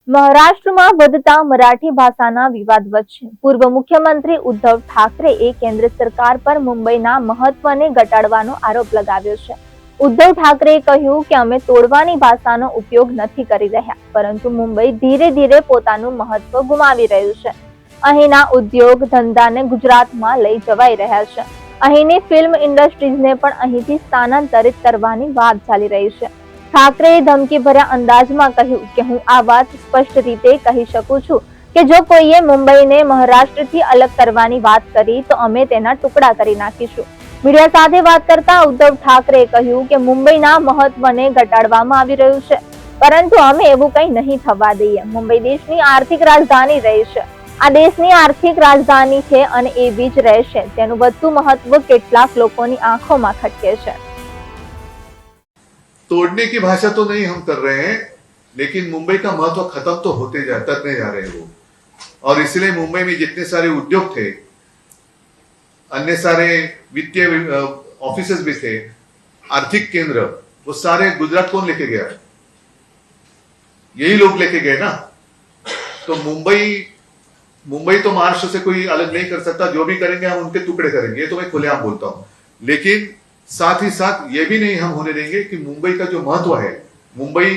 મહારાષ્ટ્રમાં વધતા મરાઠી ભાષાના વિવાદ વચ્ચે પૂર્વ મુખ્યમંત્રી ઉદ્ધવ ઠાકરેએ કેન્દ્ર સરકાર પર મુંબઈના મહત્વને ઘટાડવાનો આરોપ લગાવ્યો છે. ઉદ્ધવ ઠાકરેએ કહ્યું કે અમે તોડવાની ભાષાનો ઉપયોગ નથી કરી રહ્યા, પરંતુ મુંબઈ ધીરે ધીરે પોતાનું મહત્વ ગુમાવી રહ્યું છે. અહીંના ઉદ્યોગ ધંધાને ગુજરાતમાં લઈ જવાઈ રહ્યા છે. અહીંની ફિલ્મ ઇન્ડસ્ટ્રીઝને પણ અહીંથી સ્થાનાંતરિત કરવાની વાત ચાલી રહી છે. ઠાકરેએ ધમકીભર્યા અંદાજમાં કહ્યું કે હું આ વાત સ્પષ્ટ રીતે કહી શકું છું કે જો કોઈએ મુંબઈને મહારાષ્ટ્રથી અલગ કરવાની વાત કરી તો અમે તેના ટુકડા કરી નાખીશું. મીડિયા સાથે વાત કરતા ઉદ્ધવ ઠાકરેએ કહ્યું કે મુંબઈના મહત્વને ઘટાડવામાં આવી રહ્યું છે, પરંતુ અમે એવું કંઈ નહીં થવા દઈએ. મુંબઈ દેશની આર્થિક રાજધાની રહી છે. આ દેશની આર્થિક રાજધાની છે અને એવી જ રહેશે. તેનું વધતું મહત્વ કેટલાક લોકોની આંખોમાં ખટકે છે. तोड़ने की भाषा तो नहीं हम कर रहे हैं, लेकिन मुंबई का महत्व खत्म तो होते जाते जा रहे हैं वो, और इसलिए मुंबई में जितने सारे उद्योग थे, अन्य सारे वित्तीय ऑफिसेस भी थे, आर्थिक केंद्र, वो सारे गुजरात कौन लेके गया? यही लोग लेके गए ना. तो मुंबई तो महाराष्ट्र से कोई अलग नहीं कर सकता. जो भी करेंगे हम उनके टुकड़े करेंगे, ये तो मैं खुलेआम बोलता हूं. लेकिन साथ ही साथ ये भी नहीं हम होने देंगे कि मुंबई का जो महत्व है, मुंबई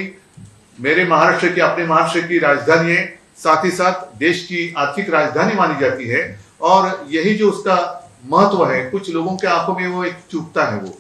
मेरे महाराष्ट्र की, अपने महाराष्ट्र की राजधानी है, साथ ही साथ देश की आर्थिक राजधानी मानी जाती है, और यही जो उसका महत्व है कुछ लोगों के आंखों में वो एक चूकता है वो.